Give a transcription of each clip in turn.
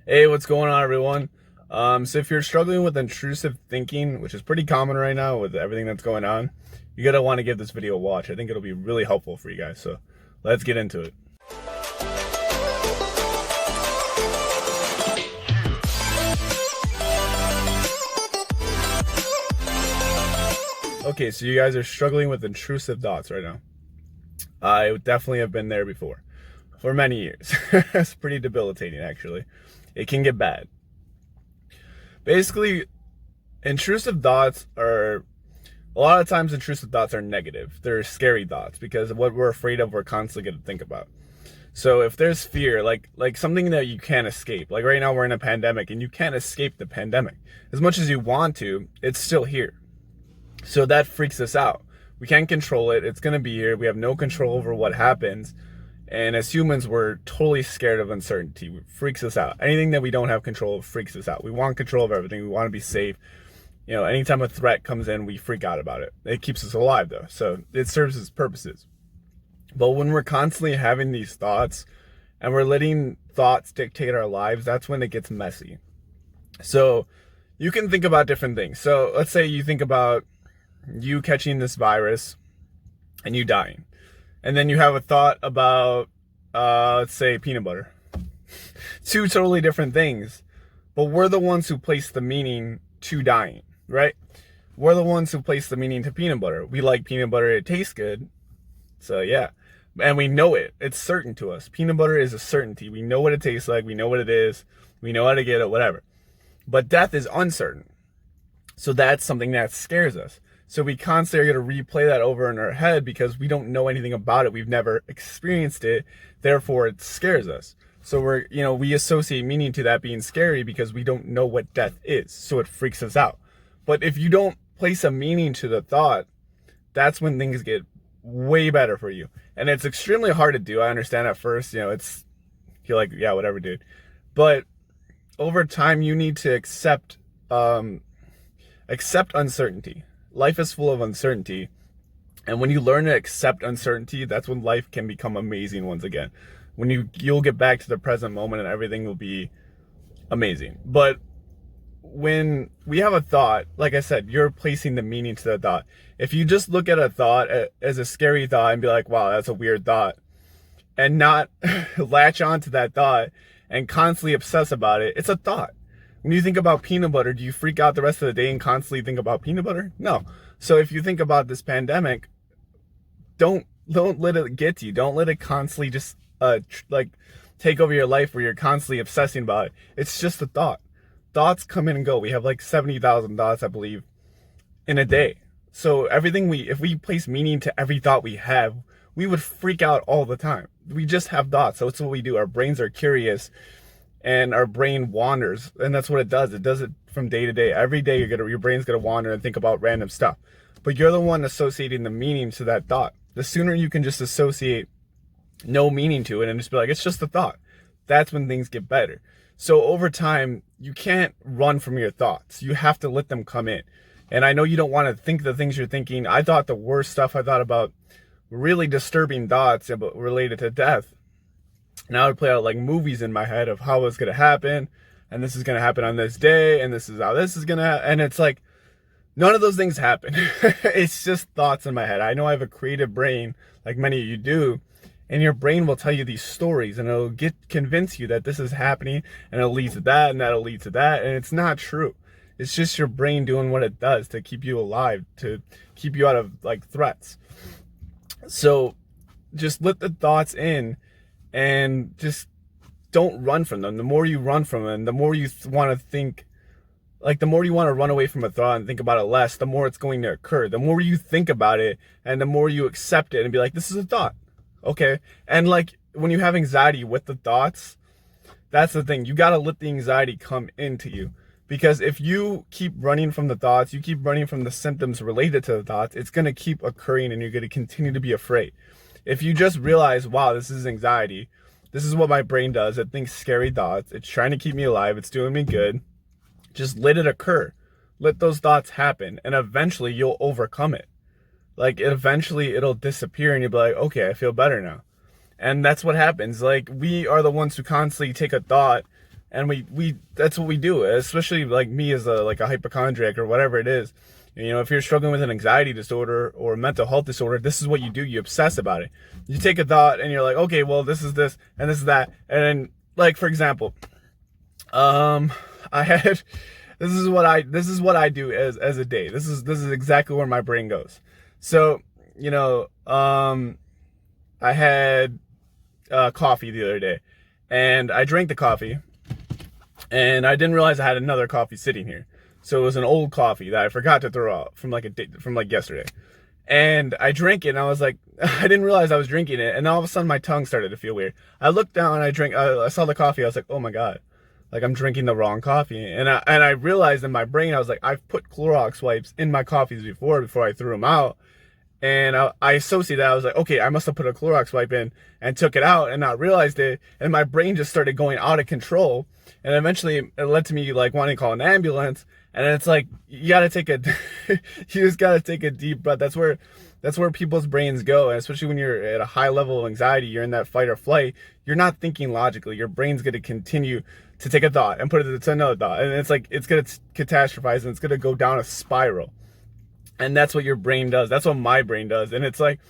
Hey, what's going on, everyone? So if you're struggling with intrusive thinking, which is pretty common right now with everything that's going on, you're gonna want to give this video a watch. I think it'll be really helpful for you guys. So let's get into it. Okay, so you guys are struggling with intrusive thoughts right now. I definitely have been there before for many years. It's pretty debilitating, actually. It can get bad. Basically, intrusive thoughts are a lot of times intrusive thoughts are negative. They're scary thoughts because what we're afraid of, we're constantly going to think about. So if there's fear, like something that you can't escape, like right now we're in a pandemic and you can't escape the pandemic. As much as you want to, it's still here. So that freaks us out. We can't control it. It's going to be here. We have no control over what happens. And as humans, we're totally scared of uncertainty. It freaks us out. Anything that we don't have control of freaks us out. We want control of everything. We want to be safe. You know, anytime a threat comes in, we freak out about it. It keeps us alive, though. So it serves its purposes. But when we're constantly having these thoughts and we're letting thoughts dictate our lives, that's when it gets messy. So you can think about different things. So let's say you think about you catching this virus and you dying. And then you have a thought about, let's say, peanut butter. Two totally different things. But we're the ones who place the meaning to dying, right? We're the ones who place the meaning to peanut butter. We like peanut butter. It tastes good. So, yeah. And we know it. It's certain to us. Peanut butter is a certainty. We know what it tastes like. We know what it is. We know how to get it, whatever. But death is uncertain. So that's something that scares us. So we constantly are going to replay that over in our head because we don't know anything about it. We've never experienced it. Therefore, it scares us. So we associate meaning to that being scary because we don't know what death is. So it freaks us out. But if you don't place a meaning to the thought, that's when things get way better for you. And it's extremely hard to do. I understand at first, you're like, yeah, whatever, dude. But over time, you need to accept uncertainty. Life is full of uncertainty. And when you learn to accept uncertainty, that's when life can become amazing once again. When you'll get back to the present moment and everything will be amazing. But when we have a thought, like I said, you're placing the meaning to the thought. If you just look at a thought as a scary thought and be like, wow, that's a weird thought, and not latch on to that thought and constantly obsess about it, it's a thought. When you think about peanut butter, do you freak out the rest of the day and constantly think about peanut butter? No. So if you think about this pandemic, don't let it get to you. Don't let it constantly just take over your life where you're constantly obsessing about it. It's just a thought. Thoughts come in and go. We have like 70,000 thoughts, I believe, in a day. So if we place meaning to every thought we have, we would freak out all the time. We just have thoughts. So it's what we do. Our brains are curious. And our brain wanders, and that's what it does. It does it from day to day. Every day your brain's gonna wander and think about random stuff. But you're the one associating the meaning to that thought. The sooner you can just associate no meaning to it and just be like, it's just a thought, that's when things get better. So over time, you can't run from your thoughts. You have to let them come in. And I know you don't want to think the things you're thinking. I thought the worst stuff I thought about, really disturbing thoughts related to death. And I would play out like movies in my head of how it's going to happen. And this is going to happen on this day. And this is how this is going to happen. And it's like, none of those things happen. It's just thoughts in my head. I know I have a creative brain like many of you do. And your brain will tell you these stories and it'll convince you that this is happening. And it'll lead to that and that'll lead to that. And it's not true. It's just your brain doing what it does to keep you alive, to keep you out of like threats. So just let the thoughts in. And just don't run from them. The more you run from them, the more you want to think, like the more you want to run away from a thought and think about it less, the more it's going to occur. The more you think about it and the more you accept it and be like, this is a thought. Okay. And like when you have anxiety with the thoughts, that's the thing. You got to let the anxiety come into you. Because if you keep running from the thoughts, you keep running from the symptoms related to the thoughts, it's going to keep occurring and you're going to continue to be afraid. If you just realize, wow, this is anxiety. This is what my brain does. It thinks scary thoughts. It's trying to keep me alive. It's doing me good. Just let it occur. Let those thoughts happen. And eventually you'll overcome it. Like eventually it'll disappear and you'll be like, okay, I feel better now. And that's what happens. Like we are the ones who constantly take a thought And we that's what we do, especially like me as a hypochondriac or whatever it is. You know, if you're struggling with an anxiety disorder or a mental health disorder, this is what you do. You obsess about it. You take a thought and you're like, okay, well, this is this and this is that. And then, like, for example, I had this is what I do as a day. This is exactly where my brain goes. So, you know, I had coffee the other day, and I drank the coffee, and I didn't realize I had another coffee sitting here. So it was an old coffee that I forgot to throw out from yesterday. And I drank it, and I was like, I didn't realize I was drinking it, and all of a sudden my tongue started to feel weird. I looked down, and I saw the coffee. I was like, oh my God, like I'm drinking the wrong coffee. And I realized in my brain, I was like, I've put Clorox wipes in my coffees before I threw them out. And I associated that. I was like, okay, I must have put a Clorox wipe in and took it out and not realized it. And my brain just started going out of control. And eventually it led to me like wanting to call an ambulance. And it's like, you gotta take a, you just gotta take a deep breath. That's where people's brains go. And especially when you're at a high level of anxiety, you're in that fight or flight, you're not thinking logically. Your brain's gonna continue to take a thought and put it to another thought. And it's like, it's gonna catastrophize and it's gonna go down a spiral. And that's what your brain does. That's what my brain does. And it's like,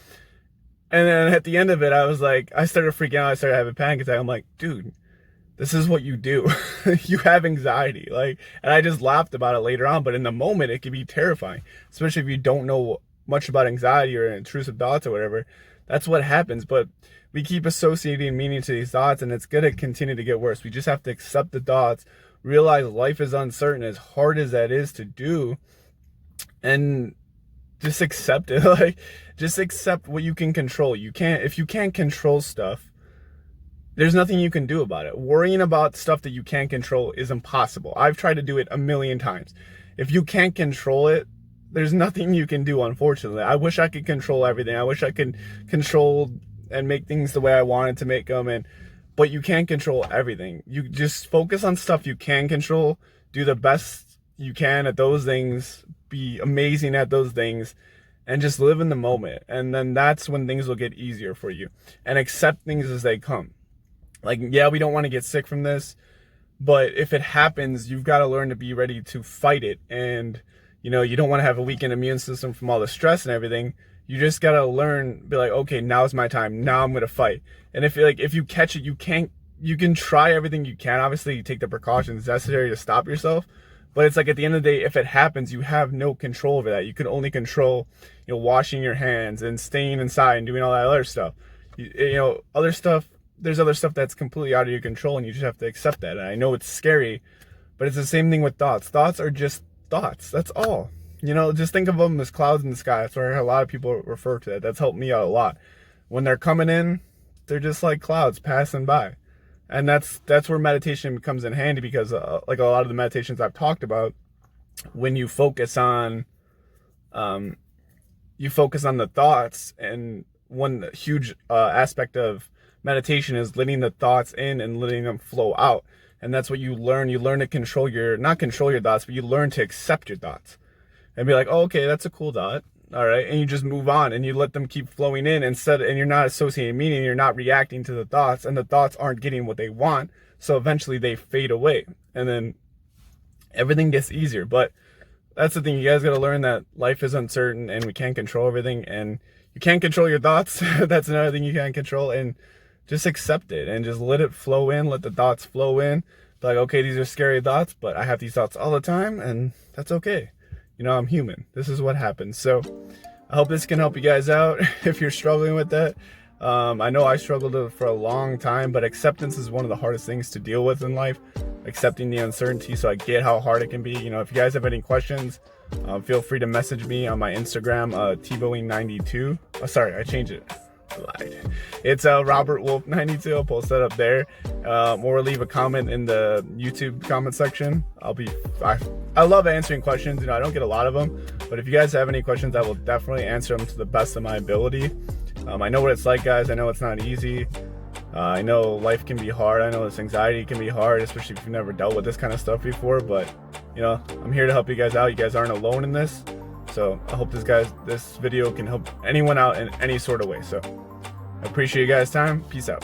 and then at the end of it, I was like, I started freaking out. I started having panic attack. I'm like, dude, this is what you do. You have anxiety. Like, and I just laughed about it later on. But in the moment, it can be terrifying, especially if you don't know much about anxiety or intrusive thoughts or whatever. That's what happens. But we keep associating meaning to these thoughts, and it's going to continue to get worse. We just have to accept the thoughts, realize life is uncertain, as hard as that is to do. And just accept it. Like, just accept what you can control. If you can't control stuff, there's nothing you can do about it. Worrying about stuff that you can't control is impossible. I've tried to do it a million times. If you can't control it, there's nothing you can do, unfortunately. I wish I could control everything. I wish I could control and make things the way I wanted to make them, but you can't control everything. You just focus on stuff you can control, do the best you can at those things, be amazing at those things, and just live in the moment. And then that's when things will get easier for you, and accept things as they come. Like, yeah, we don't want to get sick from this, but if it happens, you've got to learn to be ready to fight it. And, you know, you don't want to have a weakened immune system from all the stress and everything. You just got to learn, be like, okay, now's my time. Now I'm going to fight. And if you catch it, you can try everything you can. Obviously, you take the precautions necessary to stop yourself. But it's like, at the end of the day, if it happens, you have no control over that. You can only control, you know, washing your hands and staying inside and doing all that other stuff. You know, other stuff, there's other stuff that's completely out of your control, and you just have to accept that. And I know it's scary, but it's the same thing with thoughts. Thoughts are just thoughts. That's all. You know, just think of them as clouds in the sky. That's where a lot of people refer to that. That's helped me out a lot. When they're coming in, they're just like clouds passing by. And that's where meditation comes in handy, because like a lot of the meditations I've talked about, when you focus on the thoughts, and one huge aspect of meditation is letting the thoughts in and letting them flow out. And that's what you learn. You learn to not control your thoughts, but you learn to accept your thoughts and be like, oh, okay, that's a cool thought. All right. And you just move on, and you let them keep flowing in and you're not associating meaning. You're not reacting to the thoughts, and the thoughts aren't getting what they want. So eventually they fade away, and then everything gets easier. But that's the thing. You guys got to learn that life is uncertain, and we can't control everything, and you can't control your thoughts. That's another thing you can't control. And just accept it and just let it flow in. Let the thoughts flow in. Be like, okay, these are scary thoughts, but I have these thoughts all the time, and that's okay. You know, I'm human. This is what happens. So I hope this can help you guys out if you're struggling with that. I know I struggled for a long time, but acceptance is one of the hardest things to deal with in life. Accepting the uncertainty. So I get how hard it can be. You know, if you guys have any questions, feel free to message me on my Instagram, tboing92. Oh, sorry, I changed it. I lied. It's Robert Wolf 92. I'll post that up there, or leave a comment in the YouTube comment section. I love answering questions. You know, I don't get a lot of them, but if you guys have any questions, I will definitely answer them to the best of my ability. I know what it's like, guys. I know it's not easy. I know life can be hard. I know this anxiety can be hard, especially if you've never dealt with this kind of stuff before. But, you know, I'm here to help you guys out. You guys aren't alone in this. So I hope this video can help anyone out in any sort of way. So I appreciate you guys' time. Peace out.